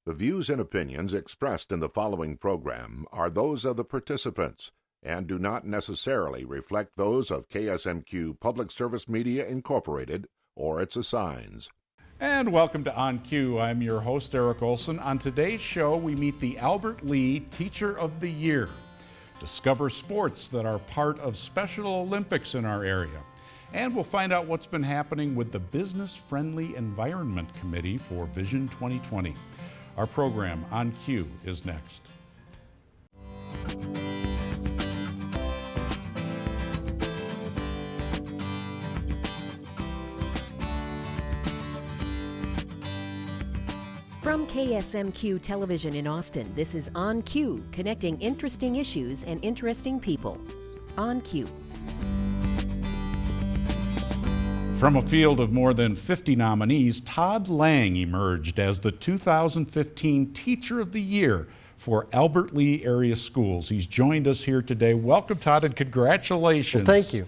The views and opinions expressed in the following program are those of the participants and do not necessarily reflect those of KSMQ Public Service Media Incorporated or its assigns. And welcome to On Cue. I'm your host, Eric Olson. On today's show, we meet the Albert Lea Teacher of the Year, discover sports that are part of Special Olympics in our area, and we'll find out what's been happening with the Business Friendly Environment Committee for Vision 2020. Our program, On Cue, is next. From KSMQ Television in Austin, this is On Cue, connecting interesting issues and interesting people. On Cue. From a field of more than 50 nominees, Todd Lange emerged as the 2015 Teacher of the Year for Albert Lea area schools. He's joined us here today. Welcome, Todd, and congratulations. Well, thank you.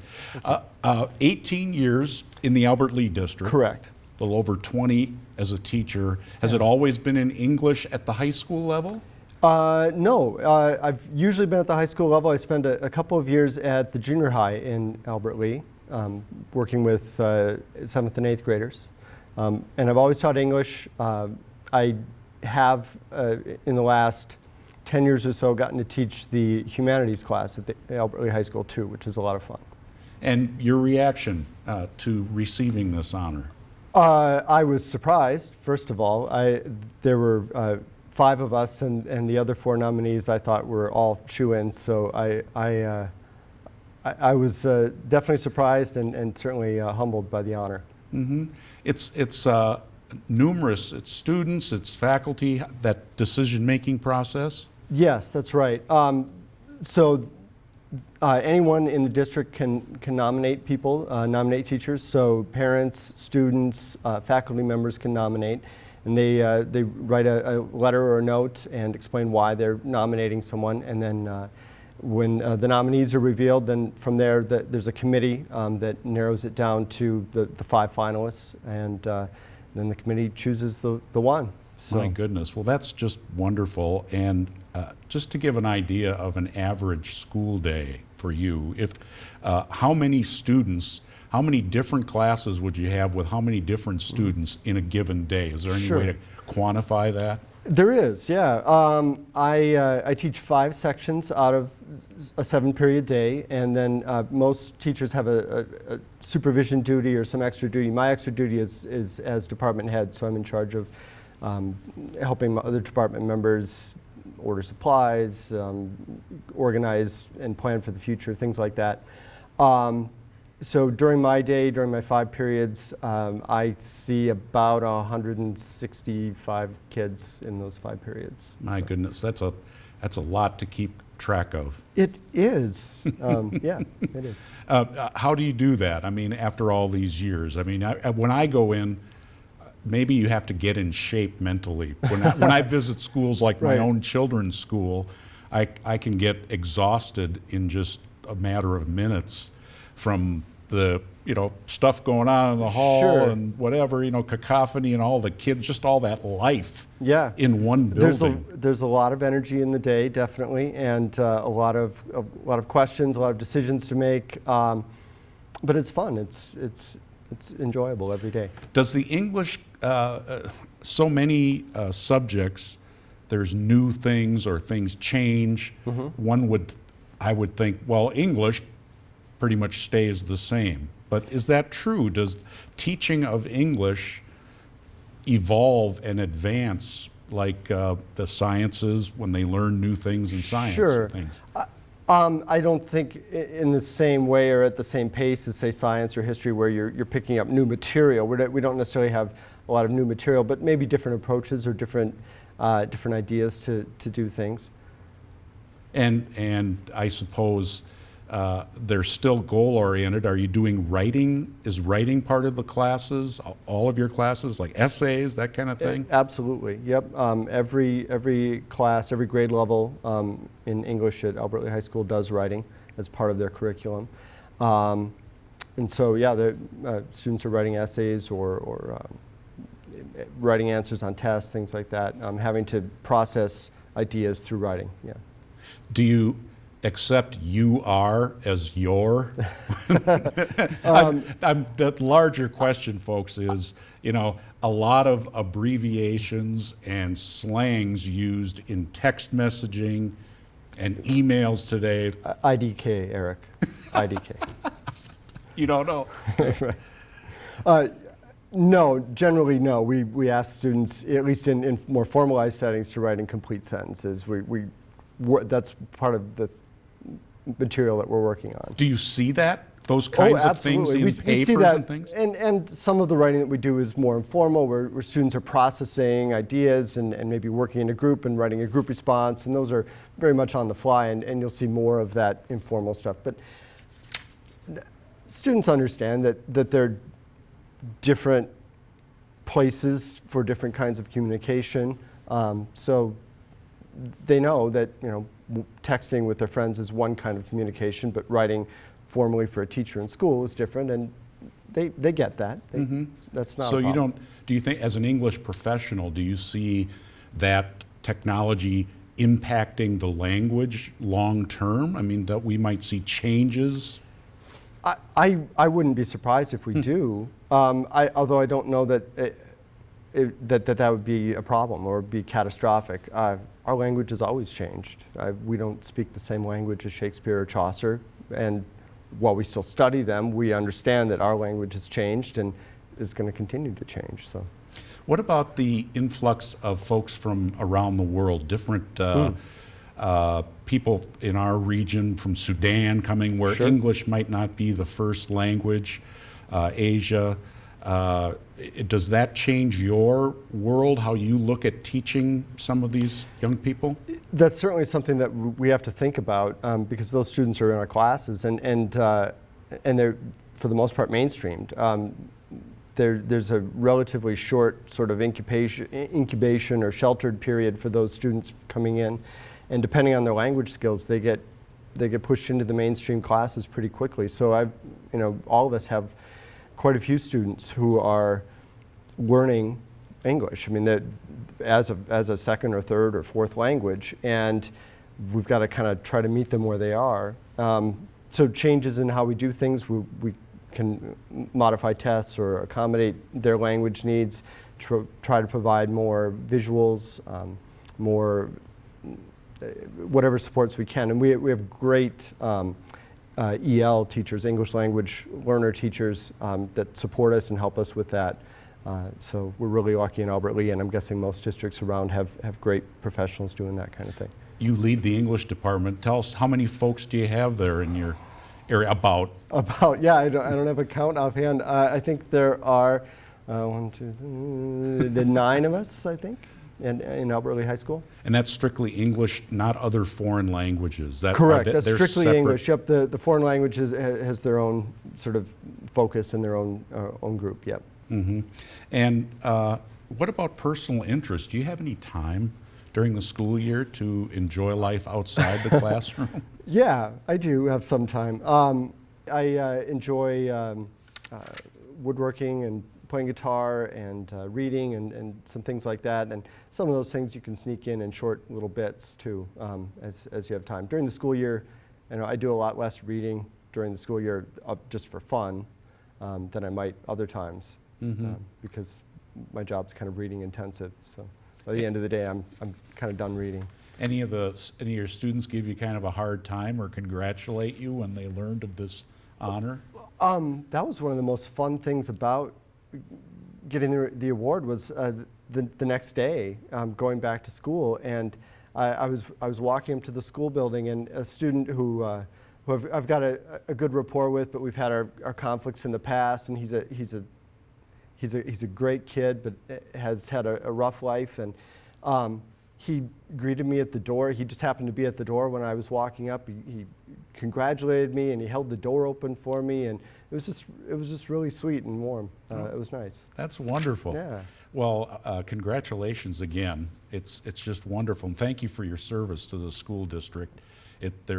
18 years in the Albert Lea district. Correct. A little over 20 as a teacher. Has it always been in English at the high school level? No, I've usually been at the high school level. I spent a couple of years at the junior high in Albert Lea, working with 7th and 8th graders. And I've always taught English. I have, in the last 10 years or so, gotten to teach the humanities class at the Albert Lea High School too, which is a lot of fun. And your reaction to receiving this honor? I was surprised, first of all. There were 5 of us, and the other 4 nominees I thought were all shoo-ins, so I was definitely surprised and certainly humbled by the honor. Mm-hmm. It's numerous. It's students, it's faculty, that decision-making process? Yes, that's right. Anyone in the district can nominate people, nominate teachers. So parents, students, faculty members can nominate, and they write a letter or a note and explain why they're nominating someone. And then when the nominees are revealed, then from there there's a committee that narrows it down to the 5 finalists, and then the committee chooses the one. So. My goodness. Well, that's just wonderful. And just to give an idea of an average school day for you, how many students, how many different classes would you have with how many different students in a given day? Is there any way to quantify that? There is, yeah. I teach 5 sections out of a 7-period day, and then most teachers have a supervision duty or some extra duty. My extra duty is as department head, so I'm in charge of helping my other department members order supplies, organize and plan for the future, things like that. So during my day, during my 5 periods, I see about 165 kids in those 5 periods. My goodness, that's a lot to keep track of. It is, yeah, it is. How do you do that? I mean, after all these years, I mean, when I go in, maybe you have to get in shape mentally. When I visit schools like my own children's school, I can get exhausted in just a matter of minutes from the stuff going on in the hall and whatever, cacophony and all the kids, just all that life in one building. There's a lot of energy in the day, definitely, and a lot of questions, a lot of decisions to make, but it's fun. It's enjoyable every day. Does the English, so many subjects, there's new things or things change. Mm-hmm. I would think, well, English pretty much stays the same. But is that true? Does teaching of English evolve and advance like the sciences when they learn new things in science? Sure. And things? I don't think in the same way or at the same pace as, say, science or history, where you're picking up new material. We don't necessarily have a lot of new material, but maybe different approaches or different ideas to do things. And I suppose they're still goal-oriented. Are you doing writing? Is writing part of the classes, all of your classes, like essays, that kind of thing? Absolutely, yep. Every class, every grade level in English at Albert Lea High School does writing as part of their curriculum. And so, yeah, the students are writing essays or writing answers on tests, things like that, having to process ideas through writing. Yeah. Do you accept you are as your? The larger question, folks, is, a lot of abbreviations and slangs used in text messaging and emails today. IDK, Eric. IDK. You don't know? Right. No, generally no. We ask students, at least in more formalized settings, to write in complete sentences. That's part of the material that we're working on. Do you see that? Those kinds of things in papers we see that, and things? And some of the writing that we do is more informal, where students are processing ideas and maybe working in a group and writing a group response, and those are very much on the fly, and you'll see more of that informal stuff. But students understand that there are different places for different kinds of communication, so they know that texting with their friends is one kind of communication, but writing formally for a teacher in school is different, and they get that. That's not so a problem. Do you think, as an English professional, do you see that technology impacting the language long term? I mean, that we might see changes? I wouldn't be surprised if we do, although I don't know that that would be a problem or be catastrophic. Our language has always changed. We don't speak the same language as Shakespeare or Chaucer, and while we still study them, we understand that our language has changed and is going to continue to change. So, what about the influx of folks from around the world, different people in our region from Sudan coming, where Sure. English might not be the first language, Asia? Does that change your world, how you look at teaching some of these young people? that's certainly something that we have to think about, because those students are in our classes, and they're, for the most part, mainstreamed. There's a relatively short sort of incubation or sheltered period for those students coming in, and depending on their language skills, they get pushed into the mainstream classes pretty quickly. So all of us have quite a few students who are learning English. I mean, as a second or third or fourth language, and we've got to kind of try to meet them where they are. So changes in how we do things, we can modify tests or accommodate their language needs, try to provide more visuals, more whatever supports we can. And we have great EL teachers, English language learner teachers, that support us and help us with that. So we're really lucky in Albert Lea, and I'm guessing most districts around have great professionals doing that kind of thing. You lead the English department. Tell us, how many folks do you have there in your area? About, yeah, I don't have a count offhand. I think there are 9 of us, I think, in Albert Lea High School. And that's strictly English, not other foreign languages? Correct, that's strictly separate. English. Yep, the foreign languages has their own sort of focus and their own group, yep. Mm-hmm. And what about personal interest? Do you have any time during the school year to enjoy life outside the classroom? Yeah, I do have some time. I enjoy woodworking and playing guitar and reading and some things like that. And some of those things you can sneak in short little bits too, as you have time. During the school year, I do a lot less reading during the school year just for fun than I might other times, because my job's kind of reading intensive. So by the end of the day, I'm kind of done reading. Any of your students give you kind of a hard time or congratulate you when they learned of this honor? That was one of the most fun things about getting the award was the next day, going back to school, and I was walking up to the school building, and a student who I've got a good rapport with, but we've had our conflicts in the past, and he's a great kid, but has had a rough life, and he greeted me at the door. He just happened to be at the door when I was walking up. He congratulated me, and he held the door open for me, and it was just really sweet and warm. It was nice. That's wonderful. Yeah. Well, congratulations again. It's just wonderful, and thank you for your service to the school district.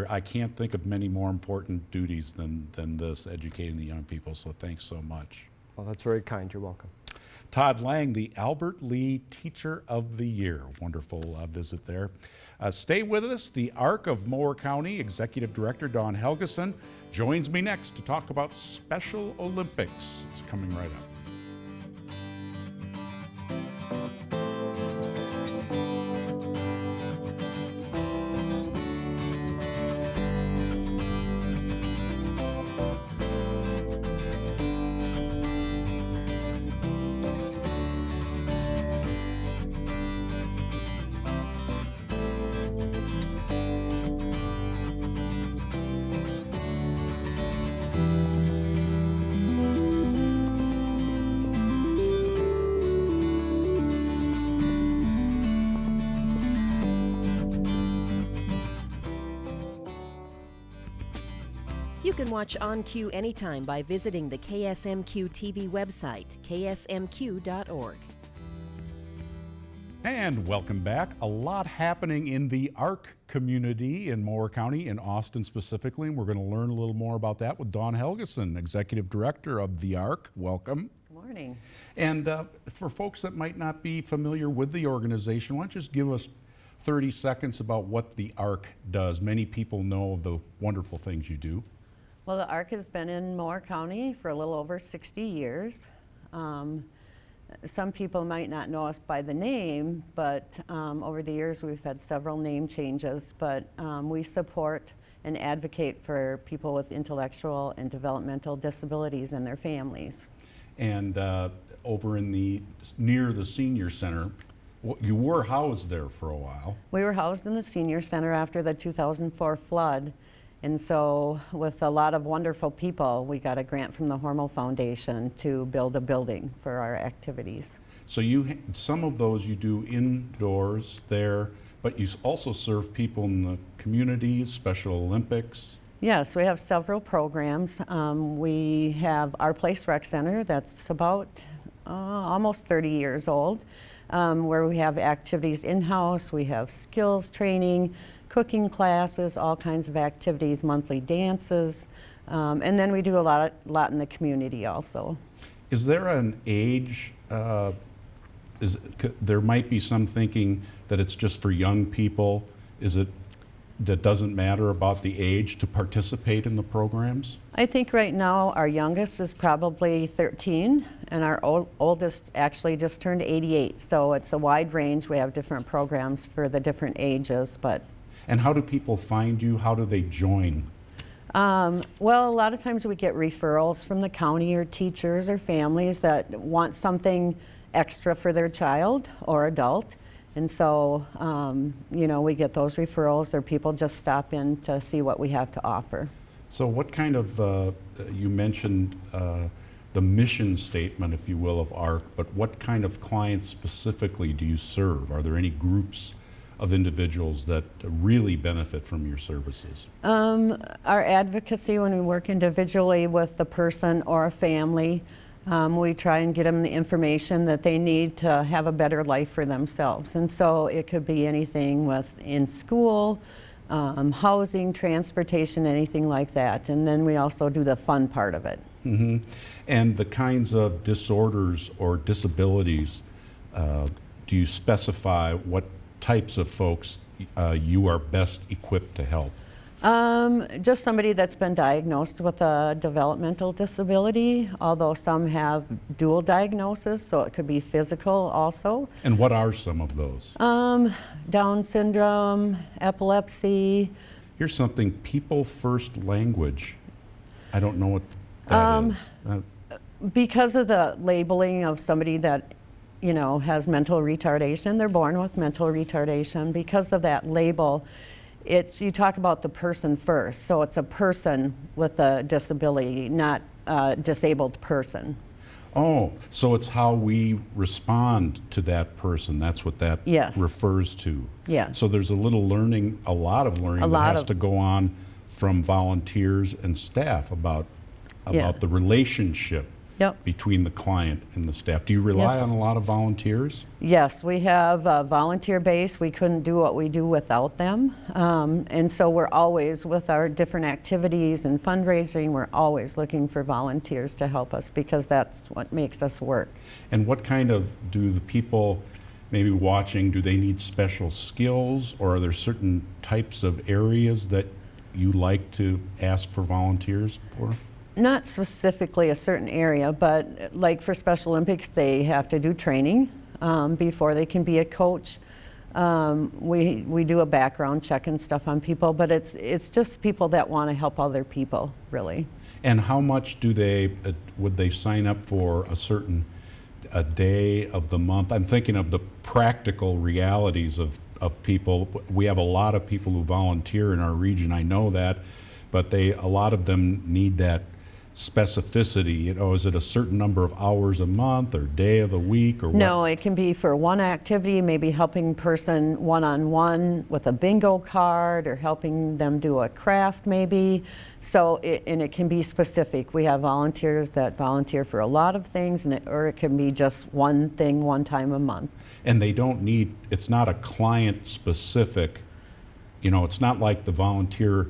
I can't think of many more important duties than this, educating the young people, so thanks so much. Well, that's very kind. You're welcome. Todd Lange, the Albert Lee Teacher of the Year. Wonderful visit there. Stay with us. The Arc Mower County Executive Director Don Helgeson joins me next to talk about Special Olympics. It's coming right up. You can watch On Cue anytime by visiting the KSMQ TV website, ksmq.org. And welcome back. A lot happening in the Arc community in Mower County, in Austin specifically. And we're going to learn a little more about that with Don Helgeson, Executive Director of the Arc. Welcome. Good morning. And for folks that might not be familiar with the organization, why don't you just give us 30 seconds about what the Arc does? Many people know of the wonderful things you do. Well, the Arc has been in Mower County for a little over 60 years. Some people might not know us by the name, but over the years we've had several name changes, but we support and advocate for people with intellectual and developmental disabilities and their families. And over in near the senior center, you were housed there for a while. We were housed in the senior center after the 2004 flood. And so with a lot of wonderful people, we got a grant from the Hormel Foundation to build a building for our activities. So some of those you do indoors there, but you also serve people in the community, Special Olympics. Yes, we have several programs. We have Our Place Rec Center that's about almost 30 years old, where we have activities in-house, we have skills training, cooking classes, all kinds of activities, monthly dances, and then we do a lot in the community also. Is there an age? There might be some thinking that it's just for young people. Is it that doesn't matter about the age to participate in the programs? I think right now our youngest is probably 13, and our oldest actually just turned 88. So it's a wide range. We have different programs for the different ages, but. And how do people find you? How do they join? Well, a lot of times we get referrals from the county or teachers or families that want something extra for their child or adult. And so, you know, we get those referrals, or people just stop in to see what we have to offer. So what kind of, you mentioned the mission statement, if you will, of ARC, but what kind of clients specifically do you serve? Are there any groups of individuals that really benefit from your services? Our advocacy, when we work individually with the person or a family, we try and get them the information that they need to have a better life for themselves. And so it could be anything in school, housing, transportation, anything like that. And then we also do the fun part of it. Mm-hmm. And the kinds of disorders or disabilities, do you specify what types of folks you are best equipped to help? Just somebody that's been diagnosed with a developmental disability, although some have dual diagnosis, so it could be physical also. And what are some of those? Down syndrome, epilepsy. Here's something, people first language. I don't know what that is. Because of the labeling of somebody that, you know, has mental retardation, they're born with mental retardation. Because of that label, you talk about the person first. So it's a person with a disability, not a disabled person. Oh, so it's how we respond to that person. That's what that refers to. Yeah. So there's a lot of learning that has to go on from volunteers and staff about the relationship Yep. between the client and the staff. Do you rely Yes. on a lot of volunteers? Yes, we have a volunteer base. We couldn't do what we do without them. And so we're always, with our different activities and fundraising, we're always looking for volunteers to help us because that's what makes us work. And what kind of, do the people maybe watching, do they need special skills, or are there certain types of areas that you like to ask for volunteers for? Not specifically a certain area, but like for Special Olympics, they have to do training before they can be a coach. We do a background check and stuff on people, but it's just people that want to help other people, really. And how much do they, would they sign up for a day of the month? I'm thinking of the practical realities of people. We have a lot of people who volunteer in our region, I know that, but a lot of them need that specificity. You know, is it a certain number of hours a month or day of the week, or what? No, it can be for one activity, maybe helping person one-on-one with a bingo card or helping them do a craft maybe. So, and it can be specific. We have volunteers that volunteer for a lot of things, or it can be just one thing one time a month. And they don't need, it's not a client specific, you know, it's not like the volunteer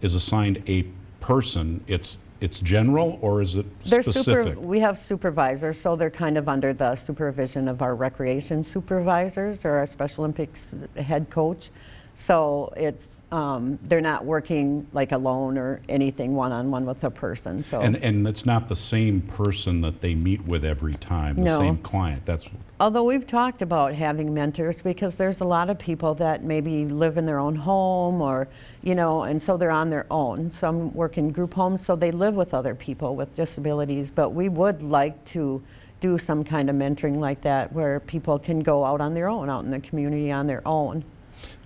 is assigned a person, it's general, or is it specific? We have supervisors, so they're kind of under the supervision of our recreation supervisors or our Special Olympics head coach. So it's they're not working like alone or anything one-on-one with a person. So and it's not the same person that they meet with every time, the No. same client. That's although we've talked about having mentors, because there's a lot of people that maybe live in their own home, or and so they're on their own. Some work in group homes, so they live with other people with disabilities. But we would like to do some kind of mentoring like that, where people can go out on their own, out in the community on their own.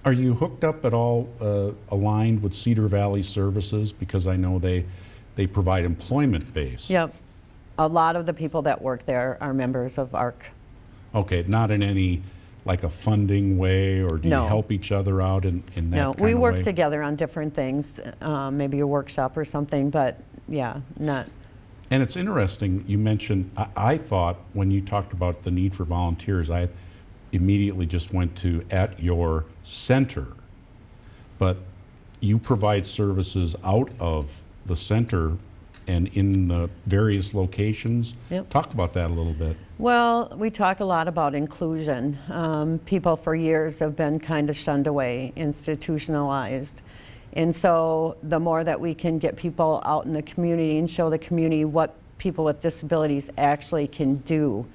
Are you hooked up at all, aligned with Cedar Valley Services? Because I know they provide employment base. Yep. A lot of the people that work there are members of ARC. Okay, not in any, like a funding way, or do No. you help each other out in that No, kind we of work way? together on different things, maybe a workshop or something, but yeah, not. And it's interesting, you mentioned, I thought when you talked about the need for volunteers, I immediately just went to at your center, but you provide services out of the center and in the various locations. Yep. Talk about that a little bit. Well, we talk a lot about inclusion. People for years have been kind of shunned away, institutionalized. And so the more that we can get people out in the community and show the community what people with disabilities actually can do,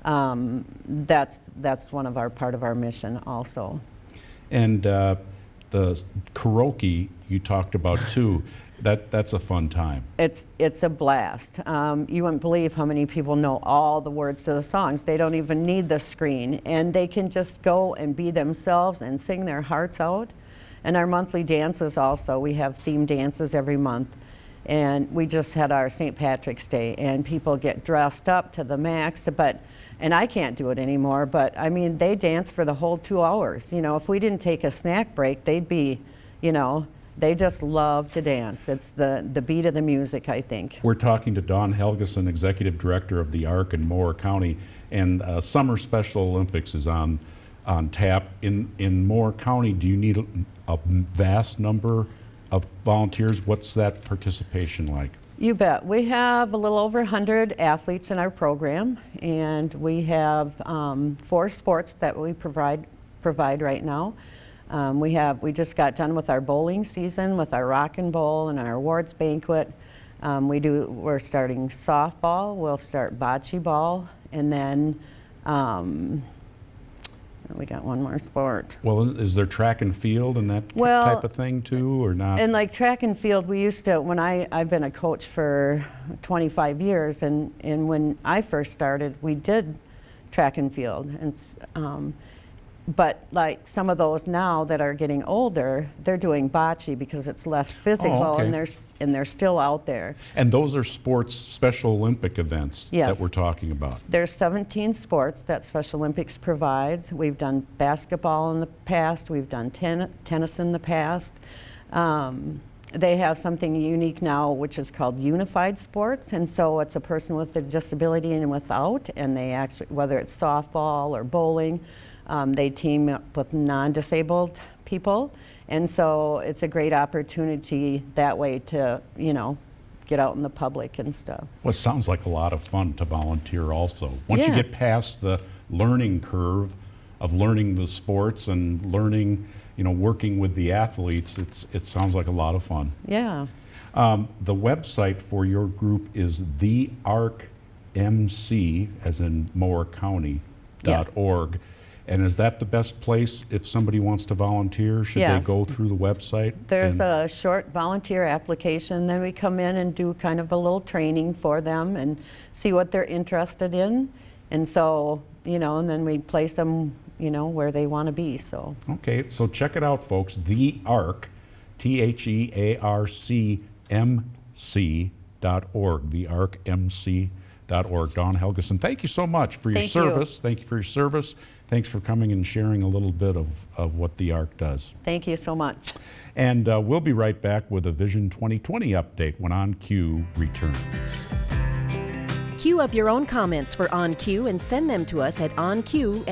that's one of our part of our mission also. And the karaoke you talked about too, that's a fun time. It's a blast. You wouldn't believe how many people know all the words to the songs. They don't even need the screen, and they can just go and be themselves and sing their hearts out. And our monthly dances also, we have themed dances every month. And we just had our St. Patrick's Day, and people get dressed up to the max, and I can't do it anymore, but I mean, they dance for the whole 2 hours. If we didn't take a snack break, they'd be, they just love to dance. It's the beat of the music, I think. We're talking to Dawn Helgeson, Executive Director of the Arc in Mower County, and Summer Special Olympics is on tap. In Mower County, do you need a vast number of volunteers? What's that participation like? You bet. We have a little over 100 athletes in our program, and we have 4 sports that we provide right now. We just got done with our bowling season with our Rock and Bowl and our awards banquet. We're starting softball. We'll start bocce ball, and then we got one more sport. Well, is there track and field and that Well, type of thing too, or not? And like track and field, we used to, when I've been a coach for 25 years, and when I first started, we did track and field. And but like some of those now that are getting older, they're doing bocce because it's less physical, Oh, okay. and they're still out there. And those are sports, Special Olympic events Yes. that we're talking about. There's 17 sports that Special Olympics provides. We've done basketball in the past. We've done tennis in the past. They have something unique now, which is called unified sports, and so it's a person with a disability and without, and they actually, whether it's softball or bowling, they team up with non-disabled people, and so it's a great opportunity that way to, get out in the public and stuff. Well, it sounds like a lot of fun to volunteer also. Once you Yeah. get past the learning curve of learning the sports and learning, working with the athletes, it sounds like a lot of fun. Yeah. The website for your group is the Arc MC, as in Mower County, Yes. .org. And is that the best place if somebody wants to volunteer? Should Yes. they go through the website? There's and- a short volunteer application, then we come in and do kind of a little training for them and see what they're interested in. And so, and then we place them, where they want to be, so. Okay, so check it out, folks. The Arc, TheArcMC.org, thearcmc.org. Dawn Helgeson, thank you so much for your Thank you. service. Thank you for your service. Thanks for coming and sharing a little bit of what the Arc does. Thank you so much. And we'll be right back with a Vision 2020 update when On Cue returns. Queue up your own comments for On Cue and send them to us at onq@ksmq.org.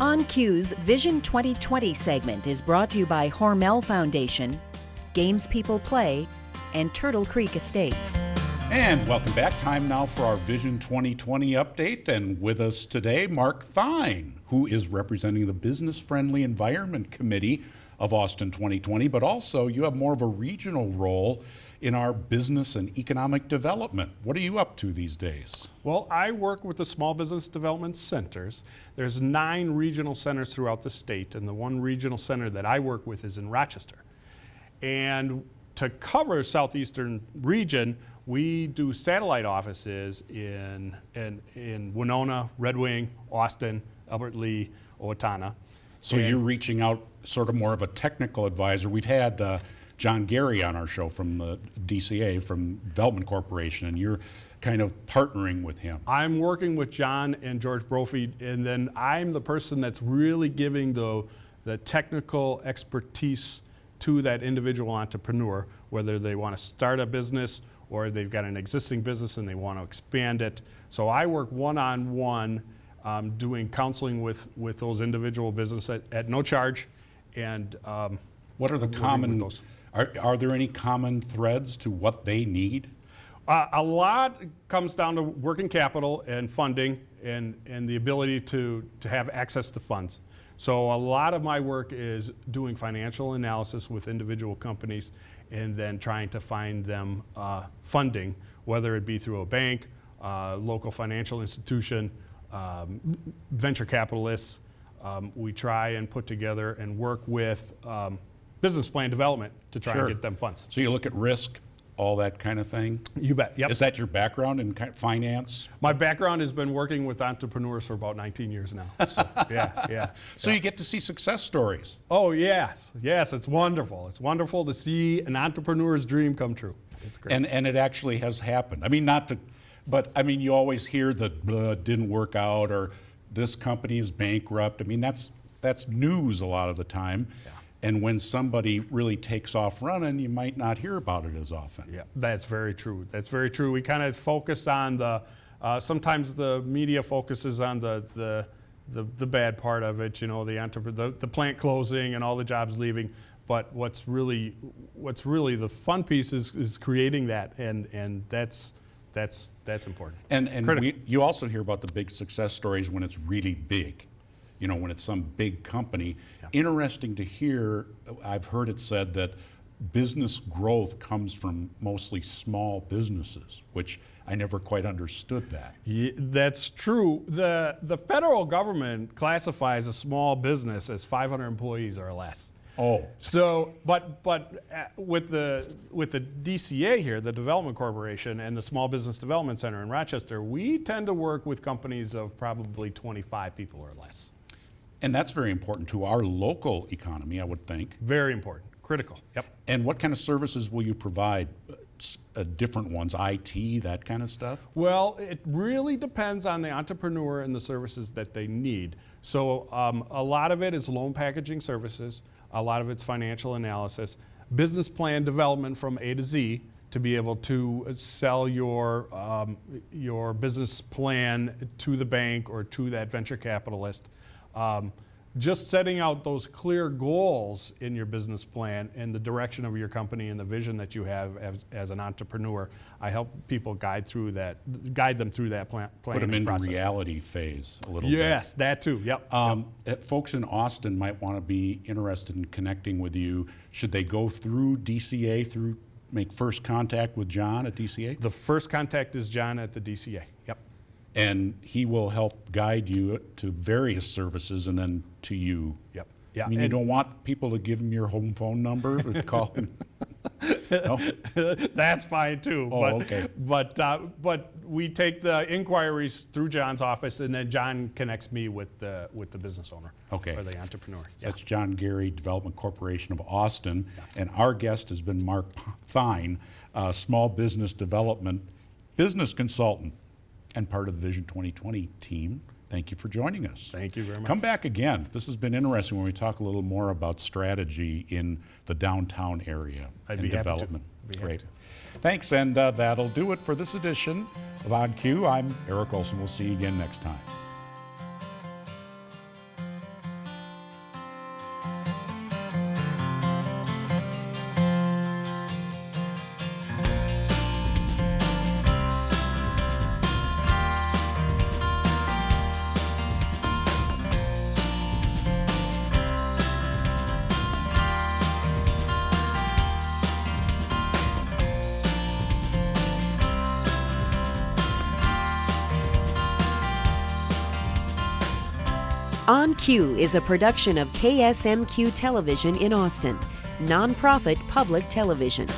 On Cue's Vision 2020 segment is brought to you by Hormel Foundation, Games People Play, and Turtle Creek Estates. And welcome back. Time now for our Vision 2020 update. And with us today, Mark Thein, who is representing the Business Friendly Environment Committee of Austin 2020, but also you have more of a regional role in our business and economic development. What are you up to these days? Well, I work with the Small Business Development Centers. There's 9 regional centers throughout the state, and the one regional center that I work with is in Rochester. And to cover southeastern region, we do satellite offices in Winona, Red Wing, Austin, Albert Lee, Owatonna. So you're reaching out sort of more of a technical advisor. We've had John Gary on our show from the DCA, from Development Corporation, and you're kind of partnering with him. I'm working with John and George Brophy, and then I'm the person that's really giving the technical expertise to that individual entrepreneur, whether they want to start a business or they've got an existing business and they want to expand it. So I work one-on-one doing counseling with those individual businesses at no charge. And what are the common, are there any common threads to what they need? A lot comes down to working capital and funding and the ability to have access to funds. So a lot of my work is doing financial analysis with individual companies and then trying to find them funding, whether it be through a bank, local financial institution, venture capitalists. We try and put together and work with business plan development to try and get them funds. So you look at risk, all that kind of thing? You bet, yep. Is that your background in finance? My background has been working with entrepreneurs for about 19 years now. So, yeah. So you get to see success stories. Oh, yes, it's wonderful. It's wonderful to see an entrepreneur's dream come true. It's great. And it actually has happened. I mean, but you always hear that it didn't work out or this company is bankrupt. I mean, that's news a lot of the time. Yeah. And when somebody really takes off running, you might not hear about it as often. Yeah, that's very true. That's very true. We kind of focus on sometimes the media focuses on the bad part of it, the plant closing and all the jobs leaving. But what's really the fun piece is creating that, and that's important. And you also hear about the big success stories when it's really big. When it's some big company. Yeah. Interesting to hear, I've heard it said that business growth comes from mostly small businesses, which I never quite understood that. Yeah, that's true. The federal government classifies a small business as 500 employees or less. Oh. So, but with the DCA here, the Development Corporation, and the Small Business Development Center in Rochester, we tend to work with companies of probably 25 people or less. And that's very important to our local economy, I would think. Very important, critical. Yep. And what kind of services will you provide different ones, IT, that kind of stuff? Well, it really depends on the entrepreneur and the services that they need. So a lot of it is loan packaging services, a lot of it's financial analysis, business plan development from A to Z to be able to sell your business plan to the bank or to that venture capitalist. Just setting out those clear goals in your business plan and the direction of your company and the vision that you have as an entrepreneur, I help people guide them through that planning process. Put them into reality phase a little bit. Yes, that too, yep. Folks in Austin might want to be interested in connecting with you. Should they go through DCA, make first contact with John at DCA? The first contact is John at the DCA, yep. And he will help guide you to various services and then to you. Yep. Yeah. I mean, you don't want people to give him your home phone number to call him? No? That's fine too. Oh, okay. But we take the inquiries through John's office, and then John connects me with the business owner. Okay. Or the entrepreneur. Yeah. That's John Gary, Development Corporation of Austin. Yeah. And our guest has been Mark Thein, small business development business consultant and part of the Vision 2020 team. Thank you for joining us. Thank you very much. Come back again. This has been interesting when we talk a little more about strategy in the downtown area and development. Great. Thanks, and that'll do it for this edition of On Cue. I'm Eric Olson. We'll see you again next time. On Cue is a production of KSMQ Television in Austin, nonprofit public television.